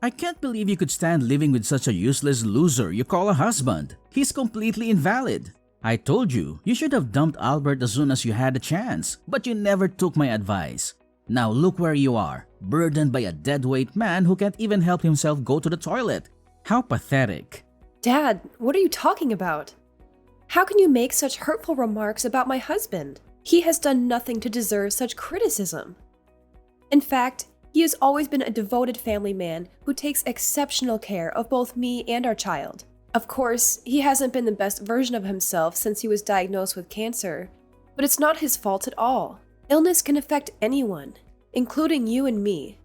I can't believe you could stand living with such a useless loser you call a husband. He's completely invalid. I told you, you should have dumped Albert as soon as you had a chance, but you never took my advice. Now look where you are, burdened by a deadweight man who can't even help himself go to the toilet. How pathetic. Dad, what are you talking about? How can you make such hurtful remarks about my husband? He has done nothing to deserve such criticism. In fact, he has always been a devoted family man who takes exceptional care of both me and our child. Of course, he hasn't been the best version of himself since he was diagnosed with cancer, but it's not his fault at all. Illness can affect anyone, including you and me.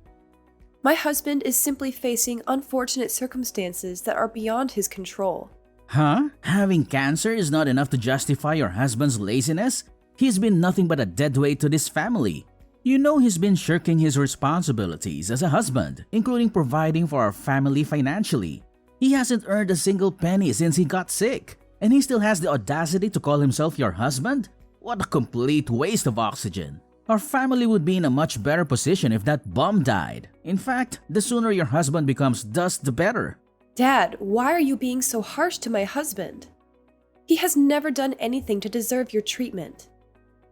My husband is simply facing unfortunate circumstances that are beyond his control. Huh? Having cancer is not enough to justify your husband's laziness? He's been nothing but a deadweight to this family. You know he's been shirking his responsibilities as a husband, including providing for our family financially. He hasn't earned a single penny since he got sick, and he still has the audacity to call himself your husband? What a complete waste of oxygen. Our family would be in a much better position if that bum died. In fact, the sooner your husband becomes dust, the better. Dad, why are you being so harsh to my husband? He has never done anything to deserve your treatment.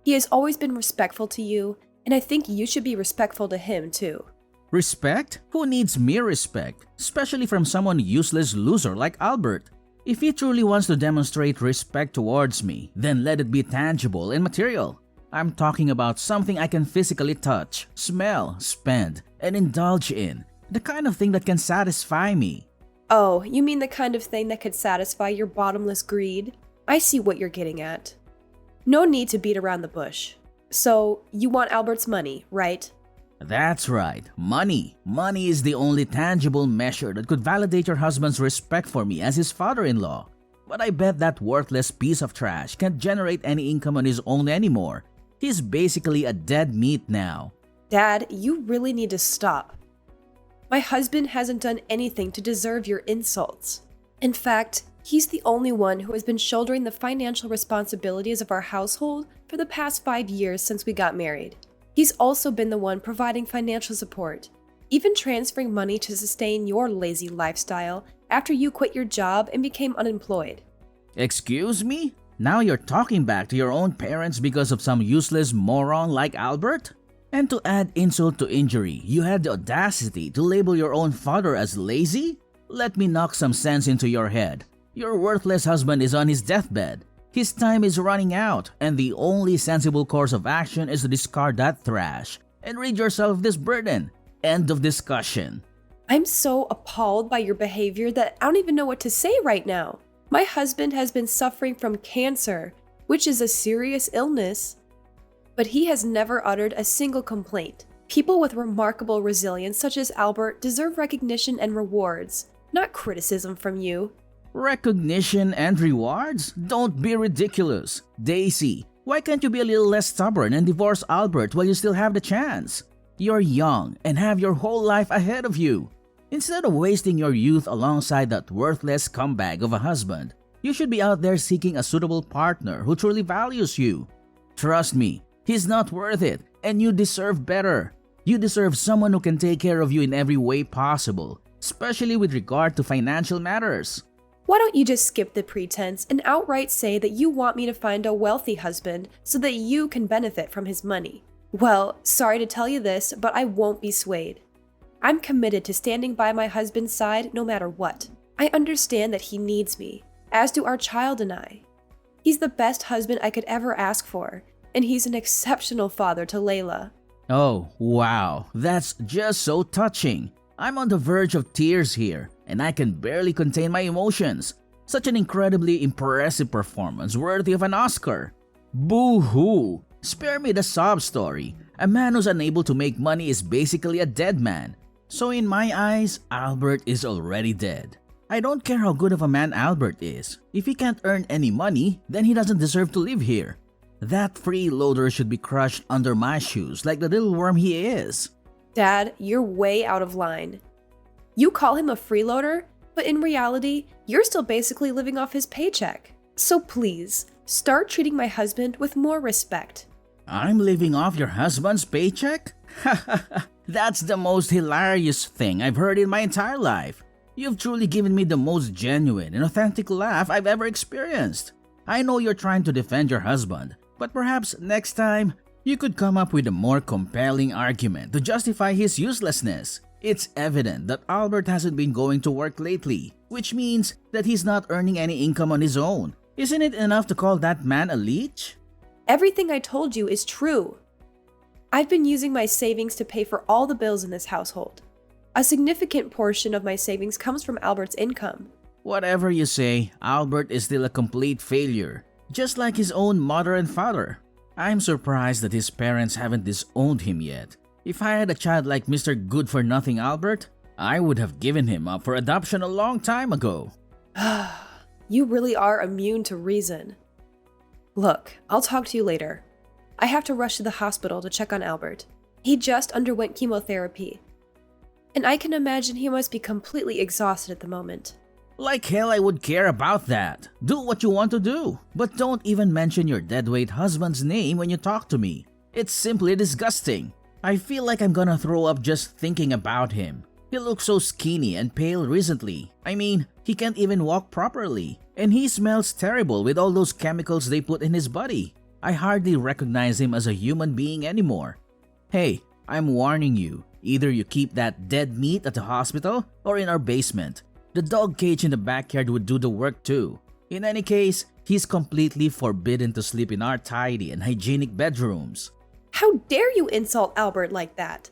He has always been respectful to you, and I think you should be respectful to him too. Respect? Who needs mere respect? Especially from someone useless loser like Albert. If he truly wants to demonstrate respect towards me, then let it be tangible and material. I'm talking about something I can physically touch, smell, spend, and indulge in. The kind of thing that can satisfy me. Oh, you mean the kind of thing that could satisfy your bottomless greed? I see what you're getting at. No need to beat around the bush. So, you want Albert's money, right? That's right, money. Money is the only tangible measure that could validate your husband's respect for me as his father-in-law. But I bet that worthless piece of trash can't generate any income on his own anymore. He's basically a dead meat now. Dad, you really need to stop. My husband hasn't done anything to deserve your insults. In fact, he's the only one who has been shouldering the financial responsibilities of our household for the past 5 years since we got married. He's also been the one providing financial support, even transferring money to sustain your lazy lifestyle after you quit your job and became unemployed. Excuse me? Now you're talking back to your own parents because of some useless moron like Albert? And to add insult to injury, you had the audacity to label your own father as lazy? Let me knock some sense into your head. Your worthless husband is on his deathbed. His time is running out, and the only sensible course of action is to discard that trash and rid yourself of this burden. End of discussion. I'm so appalled by your behavior that I don't even know what to say right now. My husband has been suffering from cancer, which is a serious illness, but he has never uttered a single complaint. People with remarkable resilience such as Albert deserve recognition and rewards, not criticism from you. Recognition and rewards? Don't be ridiculous. Daisy, why can't you be a little less stubborn and divorce Albert while you still have the chance? You're young and have your whole life ahead of you. Instead of wasting your youth alongside that worthless scumbag of a husband, you should be out there seeking a suitable partner who truly values you. Trust me, he's not worth it, and you deserve better. You deserve someone who can take care of you in every way possible, especially with regard to financial matters. Why don't you just skip the pretense and outright say that you want me to find a wealthy husband so that you can benefit from his money? Well, sorry to tell you this, but I won't be swayed. I'm committed to standing by my husband's side no matter what. I understand that he needs me, as do our child and I. He's the best husband I could ever ask for, and he's an exceptional father to Layla. Oh, wow, that's just so touching. I'm on the verge of tears here, and I can barely contain my emotions. Such an incredibly impressive performance worthy of an Oscar. Boo-hoo! Spare me the sob story. A man who's unable to make money is basically a dead man. So in my eyes, Albert is already dead. I don't care how good of a man Albert is. If he can't earn any money, then he doesn't deserve to live here. That freeloader should be crushed under my shoes like the little worm he is. Dad, you're way out of line. You call him a freeloader, but in reality, you're still basically living off his paycheck. So please, start treating my husband with more respect. I'm living off your husband's paycheck? That's the most hilarious thing I've heard in my entire life. You've truly given me the most genuine and authentic laugh I've ever experienced. I know you're trying to defend your husband, but perhaps next time, you could come up with a more compelling argument to justify his uselessness. It's evident that Albert hasn't been going to work lately, which means that he's not earning any income on his own. Isn't it enough to call that man a leech? Everything I told you is true. I've been using my savings to pay for all the bills in this household. A significant portion of my savings comes from Albert's income. Whatever you say, Albert is still a complete failure, just like his own mother and father. I'm surprised that his parents haven't disowned him yet. If I had a child like Mr. Good-for-Nothing Albert, I would have given him up for adoption a long time ago. You really are immune to reason. Look, I'll talk to you later. I have to rush to the hospital to check on Albert. He just underwent chemotherapy. And I can imagine he must be completely exhausted at the moment. Like hell I would care about that. Do what you want to do. But don't even mention your deadweight husband's name when you talk to me. It's simply disgusting. I feel like I'm gonna throw up just thinking about him. He looks so skinny and pale recently. I mean, he can't even walk properly. And he smells terrible with all those chemicals they put in his body. I hardly recognize him as a human being anymore. Hey, I'm warning you. Either you keep that dead meat at the hospital or in our basement. The dog cage in the backyard would do the work too. In any case, he's completely forbidden to sleep in our tidy and hygienic bedrooms. How dare you insult Albert like that?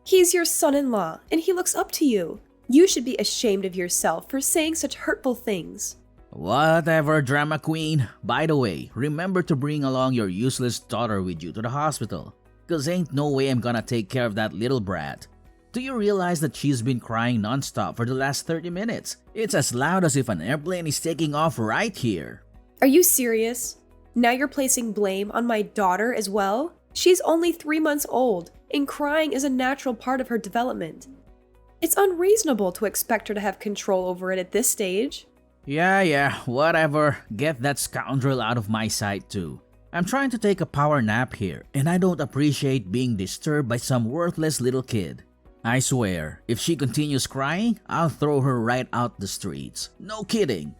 He's your son-in-law, and he looks up to you. You should be ashamed of yourself for saying such hurtful things. Whatever, drama queen. By the way, remember to bring along your useless daughter with you to the hospital. Cause ain't no way I'm gonna take care of that little brat. Do you realize that she's been crying non-stop for the last 30 minutes? It's as loud as if an airplane is taking off right here. Are you serious? Now you're placing blame on my daughter as well? She's only 3 months old, and crying is a natural part of her development. It's unreasonable to expect her to have control over it at this stage. Yeah, whatever. Get that scoundrel out of my sight too. I'm trying to take a power nap here, and I don't appreciate being disturbed by some worthless little kid. I swear, if she continues crying, I'll throw her right out the streets. No kidding.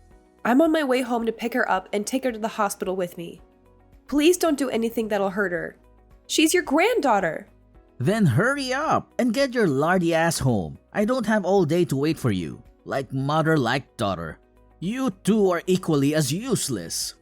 I'm on my way home to pick her up and take her to the hospital with me. Please don't do anything that'll hurt her. She's your granddaughter. Then hurry up and get your lardy ass home. I don't have all day to wait for you. Like mother, like daughter. You two are equally as useless.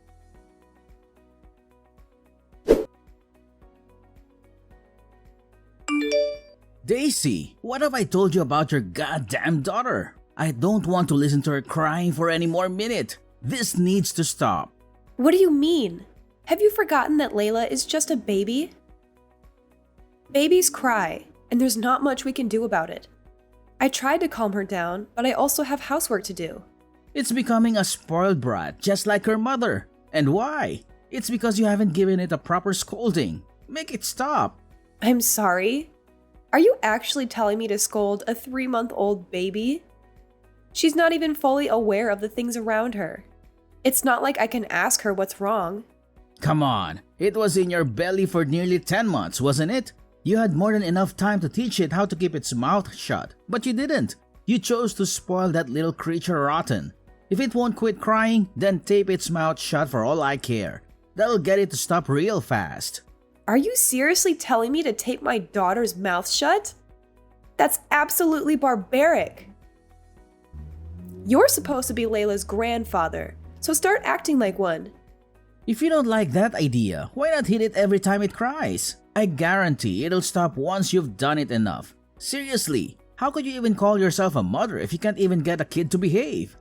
Daisy, what have I told you about your goddamn daughter? I don't want to listen to her crying for any more minute. This needs to stop. What do you mean? Have you forgotten that Layla is just a baby? Babies cry, and there's not much we can do about it. I tried to calm her down, but I also have housework to do. It's becoming a spoiled brat, just like her mother. And why? It's because you haven't given it a proper scolding. Make it stop. I'm sorry. Are you actually telling me to scold a 3-month-old baby? She's not even fully aware of the things around her. It's not like I can ask her what's wrong. Come on, it was in your belly for nearly 10 months, wasn't it? You had more than enough time to teach it how to keep its mouth shut, but you didn't. You chose to spoil that little creature rotten. If it won't quit crying, then tape its mouth shut for all I care. That'll get it to stop real fast. Are you seriously telling me to tape my daughter's mouth shut? That's absolutely barbaric. You're supposed to be Layla's grandfather, so start acting like one. If you don't like that idea, why not hit it every time it cries? I guarantee it'll stop once you've done it enough. Seriously, how could you even call yourself a mother if you can't even get a kid to behave?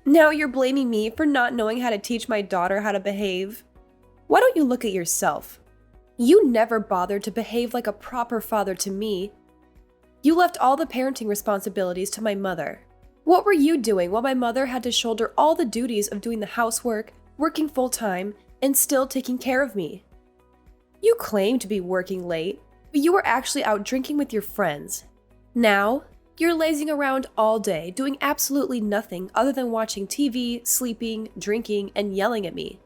Now you're blaming me for not knowing how to teach my daughter how to behave. Why don't you look at yourself? You never bothered to behave like a proper father to me. You left all the parenting responsibilities to my mother. What were you doing while my mother had to shoulder all the duties of doing the housework, working full-time, and still taking care of me? You claim to be working late, but you were actually out drinking with your friends. Now, you're lazing around all day, doing absolutely nothing other than watching TV, sleeping, drinking, and yelling at me.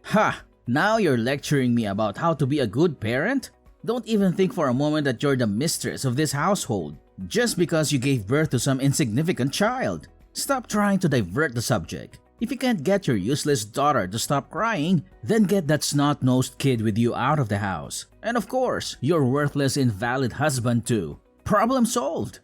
Ha! Now you're lecturing me about how to be a good parent? Don't even think for a moment that you're the mistress of this household just because you gave birth to some insignificant child. Stop trying to divert the subject. If you can't get your useless daughter to stop crying, then get that snot-nosed kid with you out of the house. And of course, your worthless, invalid husband too. Problem solved.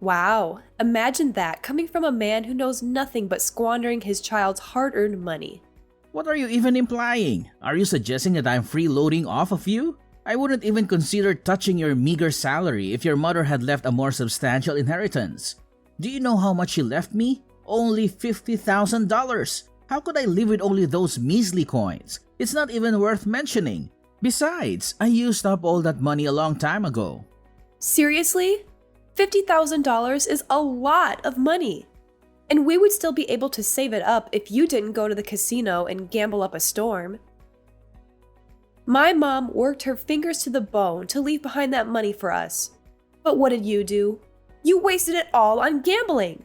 Wow, imagine that coming from a man who knows nothing but squandering his child's hard-earned money. What are you even implying? Are you suggesting that I'm freeloading off of you? I wouldn't even consider touching your meager salary if your mother had left a more substantial inheritance. Do you know how much she left me? Only $50,000. How could I live with only those measly coins? It's not even worth mentioning. Besides, I used up all that money a long time ago. Seriously? $50,000 is a lot of money. And we would still be able to save it up if you didn't go to the casino and gamble up a storm. My mom worked her fingers to the bone to leave behind that money for us. But what did you do? You wasted it all on gambling.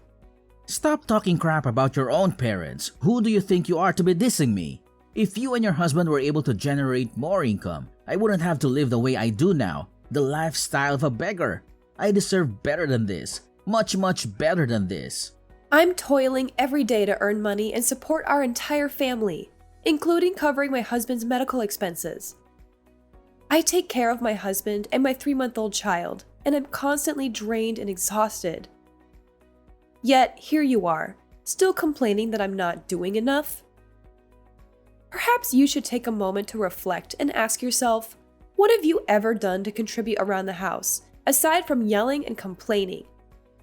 Stop talking crap about your own parents. Who do you think you are to be dissing me? If you and your husband were able to generate more income, I wouldn't have to live the way I do now, the lifestyle of a beggar. I deserve better than this. Much better than this. I'm toiling every day to earn money and support our entire family, including covering my husband's medical expenses. I take care of my husband and my 3-month-old child, and I'm constantly drained and exhausted. Yet, here you are, still complaining that I'm not doing enough? Perhaps you should take a moment to reflect and ask yourself, what have you ever done to contribute around the house, aside from yelling and complaining?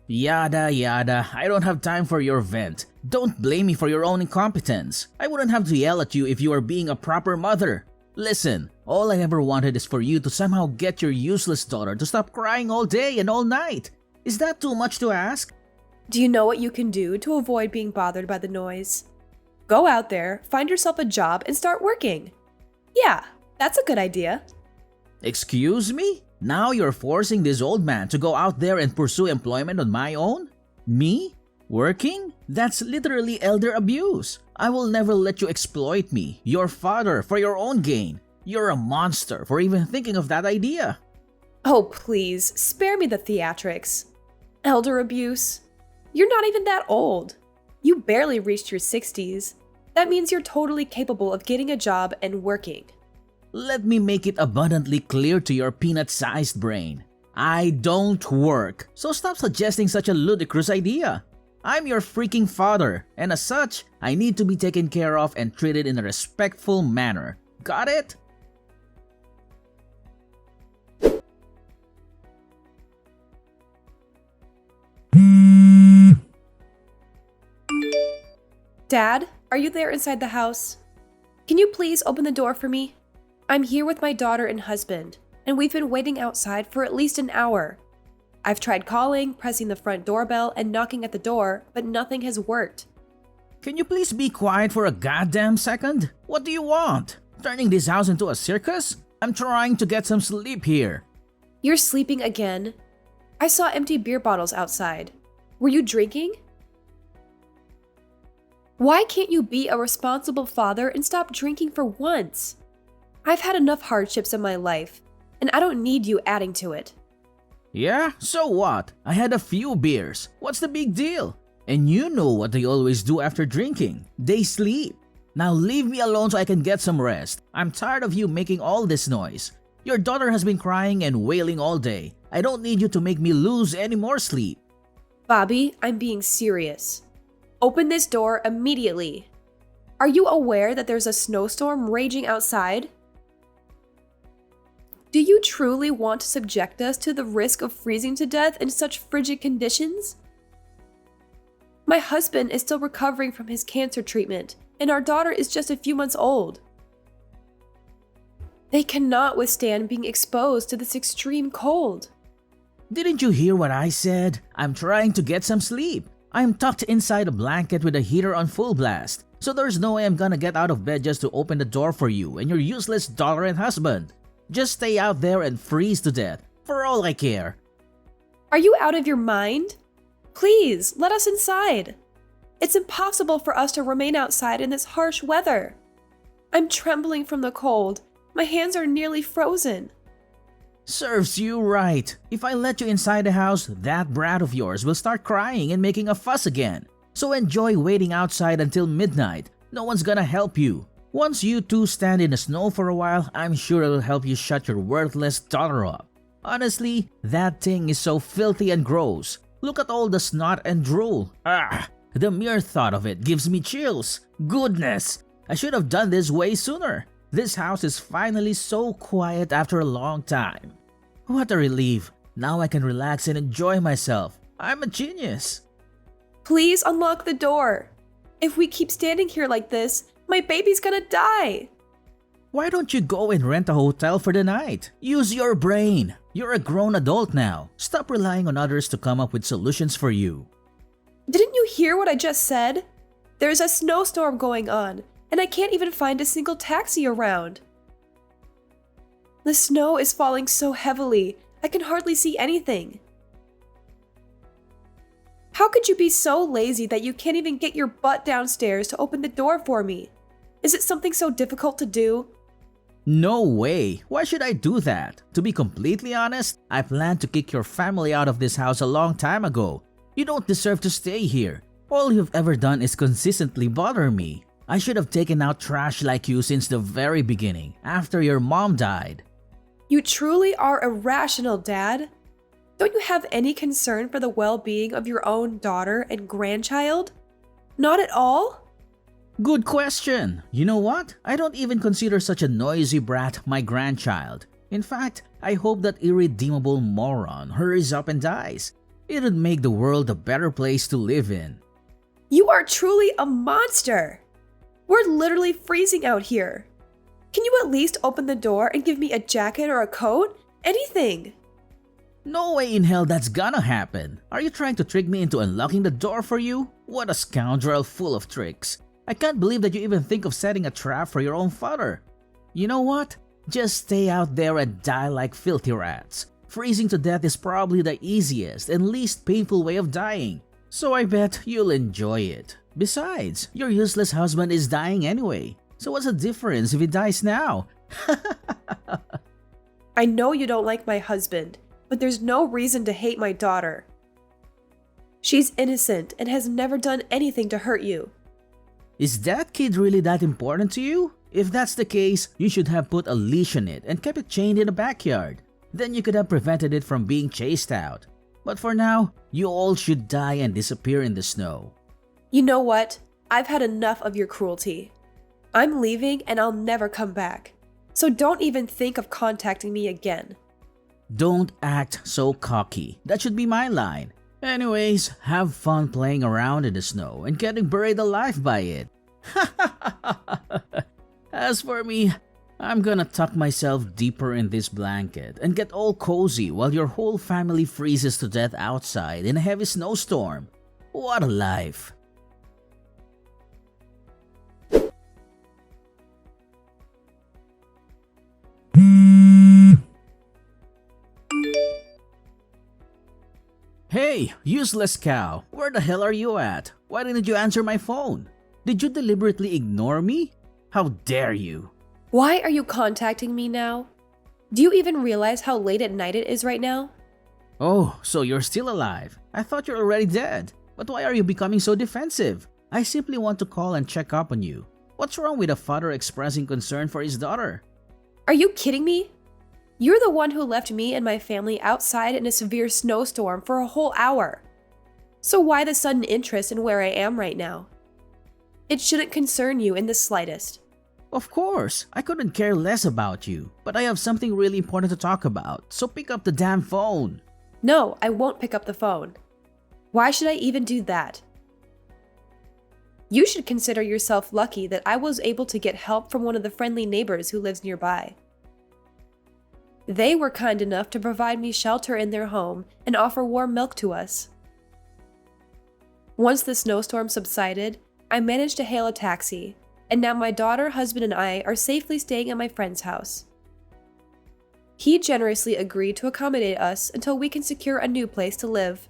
Yada yada, I don't have time for your vent. Don't blame me for your own incompetence. I wouldn't have to yell at you if you were being a proper mother. Listen, all I ever wanted is for you to somehow get your useless daughter to stop crying all day and all night. Is that too much to ask? Do you know what you can do to avoid being bothered by the noise? Go out there, find yourself a job, and start working. Yeah, that's a good idea. Excuse me? Now you're forcing this old man to go out there and pursue employment on my own? Me? Working? That's literally elder abuse. I will never let you exploit me, your father, for your own gain. You're a monster for even thinking of that idea. Oh, please, spare me the theatrics. Elder abuse? You're not even that old. You barely reached your 60s. That means you're totally capable of getting a job and working. Let me make it abundantly clear to your peanut-sized brain. I don't work, so stop suggesting such a ludicrous idea. I'm your freaking father, and as such, I need to be taken care of and treated in a respectful manner. Got it? Dad, are you there inside the house? Can you please open the door for me? I'm here with my daughter and husband, and we've been waiting outside for at least an hour. I've tried calling, pressing the front doorbell, and knocking at the door, but nothing has worked. Can you please be quiet for a goddamn second? What do you want? Turning this house into a circus? I'm trying to get some sleep here. You're sleeping again? I saw empty beer bottles outside. Were you drinking? Why can't you be a responsible father and stop drinking for once? I've had enough hardships in my life, and I don't need you adding to it. Yeah, so what? I had a few beers. What's the big deal? And you know what they always do after drinking. They sleep. Now leave me alone so I can get some rest. I'm tired of you making all this noise. Your daughter has been crying and wailing all day. I don't need you to make me lose any more sleep. Bobby, I'm being serious. Open this door immediately. Are you aware that there's a snowstorm raging outside? Do you truly want to subject us to the risk of freezing to death in such frigid conditions? My husband is still recovering from his cancer treatment, and our daughter is just a few months old. They cannot withstand being exposed to this extreme cold. Didn't you hear what I said? I'm trying to get some sleep. I'm tucked inside a blanket with a heater on full blast, so there's no way I'm gonna get out of bed just to open the door for you and your useless daughter and husband. Just stay out there and freeze to death, for all I care. Are you out of your mind? Please, let us inside. It's impossible for us to remain outside in this harsh weather. I'm trembling from the cold. My hands are nearly frozen. Serves you right. If I let you inside the house, that brat of yours will start crying and making a fuss again. So enjoy waiting outside until midnight. No one's gonna help you. Once you two stand in the snow for a while, I'm sure it'll help you shut your worthless daughter up. Honestly, that thing is so filthy and gross. Look at all the snot and drool. Ah, the mere thought of it gives me chills. Goodness, I should have done this way sooner. This house is finally so quiet after a long time. What a relief. Now I can relax and enjoy myself. I'm a genius. Please unlock the door. If we keep standing here like this, my baby's gonna die. Why don't you go and rent a hotel for the night? Use your brain. You're a grown adult now. Stop relying on others to come up with solutions for you. Didn't you hear what I just said? There's a snowstorm going on, and I can't even find a single taxi around. The snow is falling so heavily, I can hardly see anything. How could you be so lazy that you can't even get your butt downstairs to open the door for me? Is it something so difficult to do? No way. Why should I do that? To be completely honest, I planned to kick your family out of this house a long time ago. You don't deserve to stay here. All you've ever done is consistently bother me. I should have taken out trash like you since the very beginning, after your mom died. You truly are irrational, Dad. Don't you have any concern for the well-being of your own daughter and grandchild? Not at all? Good question. You know what? I don't even consider such a noisy brat my grandchild. In fact, I hope that irredeemable moron hurries up and dies. It'd make the world a better place to live in. You are truly a monster! We're literally freezing out here. Can you at least open the door and give me a jacket or a coat? Anything! No way in hell that's gonna happen. Are you trying to trick me into unlocking the door for you? What a scoundrel full of tricks. I can't believe that you even think of setting a trap for your own father. You know what? Just stay out there and die like filthy rats. Freezing to death is probably the easiest and least painful way of dying. So I bet you'll enjoy it. Besides, your useless husband is dying anyway. So what's the difference if he dies now? I know you don't like my husband, but there's no reason to hate my daughter. She's innocent and has never done anything to hurt you. Is that kid really that important to you? If that's the case, you should have put a leash on it and kept it chained in the backyard. Then you could have prevented it from being chased out. But for now, you all should die and disappear in the snow. You know what? I've had enough of your cruelty. I'm leaving and I'll never come back. So don't even think of contacting me again. Don't act so cocky. That should be my line. Anyways, have fun playing around in the snow and getting buried alive by it. As for me, I'm gonna tuck myself deeper in this blanket and get all cozy while your whole family freezes to death outside in a heavy snowstorm. What a life. Hey, useless cow, where the hell are you at? Why didn't you answer my phone? Did you deliberately ignore me? How dare you? Why are you contacting me now? Do you even realize how late at night it is right now? Oh, so you're still alive. I thought you're already dead. But why are you becoming so defensive? I simply want to call and check up on you. What's wrong with a father expressing concern for his daughter? Are you kidding me? You're the one who left me and my family outside in a severe snowstorm for a whole hour. So why the sudden interest in where I am right now? It shouldn't concern you in the slightest. Of course, I couldn't care less about you, but I have something really important to talk about, so pick up the damn phone. No, I won't pick up the phone. Why should I even do that? You should consider yourself lucky that I was able to get help from one of the friendly neighbors who lives nearby. They were kind enough to provide me shelter in their home and offer warm milk to us. Once the snowstorm subsided, I managed to hail a taxi, and now my daughter, husband, and I are safely staying at my friend's house. He generously agreed to accommodate us until we can secure a new place to live.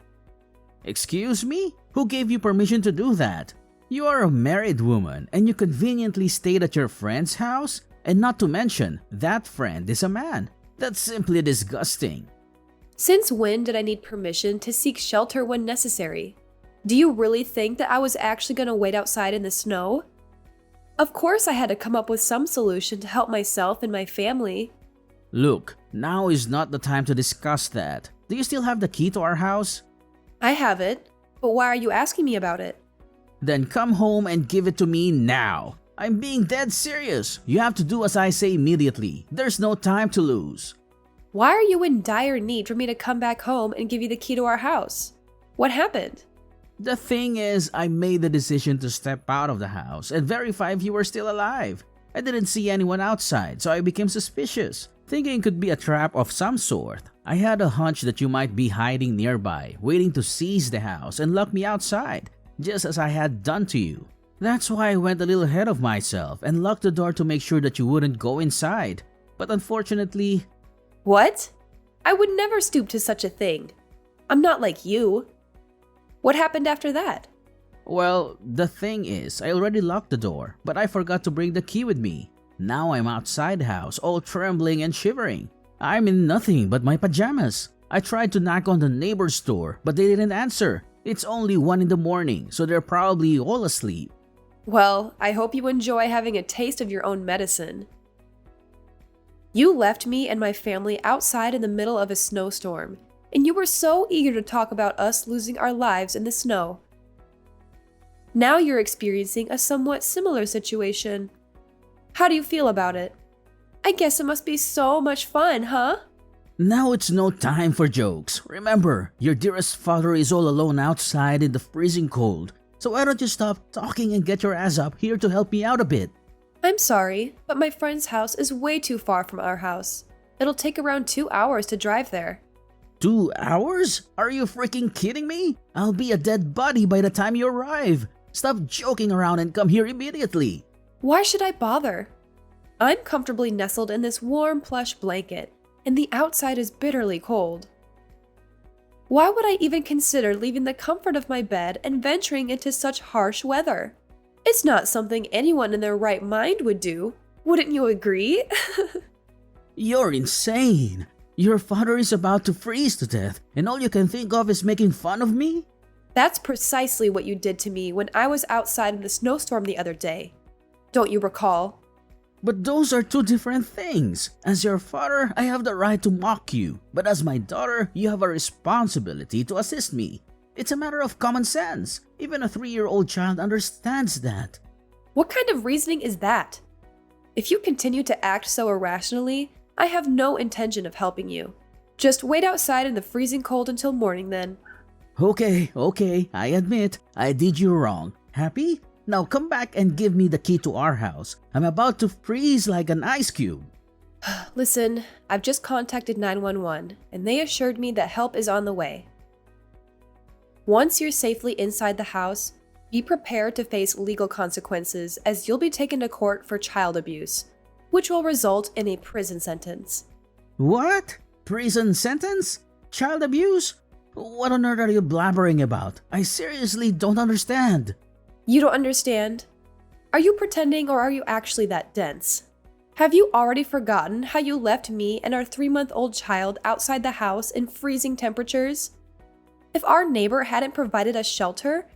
Excuse me? Who gave you permission to do that? You are a married woman and you conveniently stayed at your friend's house? And not to mention, that friend is a man. That's simply disgusting. Since when did I need permission to seek shelter when necessary? Do you really think that I was actually going to wait outside in the snow? Of course I had to come up with some solution to help myself and my family. Look, now is not the time to discuss that. Do you still have the key to our house? I have it, but why are you asking me about it? Then come home and give it to me now. I'm being dead serious. You have to do as I say immediately. There's no time to lose. Why are you in dire need for me to come back home and give you the key to our house? What happened? The thing is, I made the decision to step out of the house and verify if you were still alive. I didn't see anyone outside, so I became suspicious, thinking it could be a trap of some sort. I had a hunch that you might be hiding nearby, waiting to seize the house and lock me outside, just as I had done to you. That's why I went a little ahead of myself and locked the door to make sure that you wouldn't go inside. But unfortunately... What? I would never stoop to such a thing. I'm not like you. What happened after that? Well, the thing is, I already locked the door, but I forgot to bring the key with me. Now I'm outside the house, all trembling and shivering. I'm in nothing but my pajamas. I tried to knock on the neighbor's door, but they didn't answer. It's only 1 in the morning, so they're probably all asleep. Well, I hope you enjoy having a taste of your own medicine. You left me and my family outside in the middle of a snowstorm, and you were so eager to talk about us losing our lives in the snow. Now you're experiencing a somewhat similar situation. How do you feel about it? I guess it must be so much fun, huh? Now it's no time for jokes. Remember, your dearest father is all alone outside in the freezing cold. So why don't you stop talking and get your ass up here to help me out a bit? I'm sorry, but my friend's house is way too far from our house. It'll take around 2 hours to drive there. 2 hours? Are you freaking kidding me? I'll be a dead body by the time you arrive. Stop joking around and come here immediately. Why should I bother? I'm comfortably nestled in this warm plush blanket, and the outside is bitterly cold. Why would I even consider leaving the comfort of my bed and venturing into such harsh weather? It's not something anyone in their right mind would do. Wouldn't you agree? You're insane. Your father is about to freeze to death, and all you can think of is making fun of me? That's precisely what you did to me when I was outside in the snowstorm the other day. Don't you recall? But those are two different things. As your father, I have the right to mock you, but as my daughter, you have a responsibility to assist me. It's a matter of common sense. Even a 3-year-old child understands that. What kind of reasoning is that? If you continue to act so irrationally, I have no intention of helping you. Just wait outside in the freezing cold until morning then. Okay, I admit, I did you wrong. Happy? Now come back and give me the key to our house. I'm about to freeze like an ice cube. Listen, I've just contacted 911, and they assured me that help is on the way. Once you're safely inside the house, be prepared to face legal consequences as you'll be taken to court for child abuse, which will result in a prison sentence. What? Prison sentence? Child abuse? What on earth are you blabbering about? I seriously don't understand. You don't understand? Are you pretending or are you actually that dense? Have you already forgotten how you left me and our 3-month-old child outside the house in freezing temperatures? If our neighbor hadn't provided us shelter,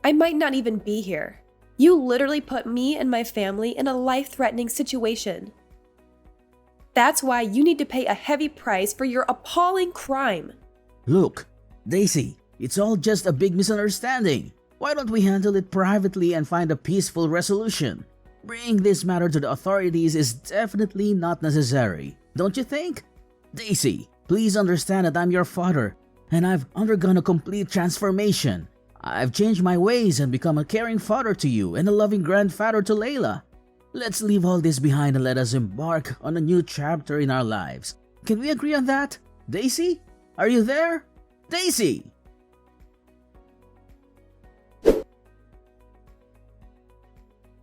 I might not even be here. You literally put me and my family in a life-threatening situation. That's why you need to pay a heavy price for your appalling crime. Look, Daisy, it's all just a big misunderstanding. Why don't we handle it privately and find a peaceful resolution? Bringing this matter to the authorities is definitely not necessary, don't you think? Daisy, please understand that I'm your father, and I've undergone a complete transformation. I've changed my ways and become a caring father to you and a loving grandfather to Layla. Let's leave all this behind and let us embark on a new chapter in our lives. Can we agree on that? Daisy? Are you there? Daisy!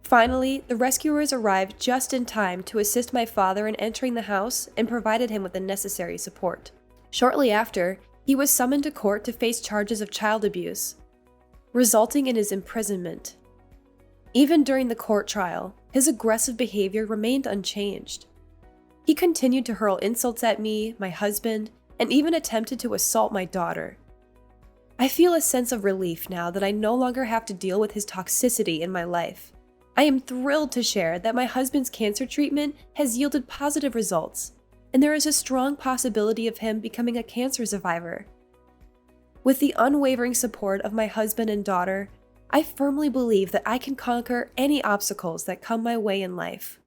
Finally, the rescuers arrived just in time to assist my father in entering the house and provided him with the necessary support. Shortly after, he was summoned to court to face charges of child abuse, resulting in his imprisonment. Even during the court trial, his aggressive behavior remained unchanged. He continued to hurl insults at me, my husband, and even attempted to assault my daughter. I feel a sense of relief now that I no longer have to deal with his toxicity in my life. I am thrilled to share that my husband's cancer treatment has yielded positive results, and there is a strong possibility of him becoming a cancer survivor. With the unwavering support of my husband and daughter, I firmly believe that I can conquer any obstacles that come my way in life.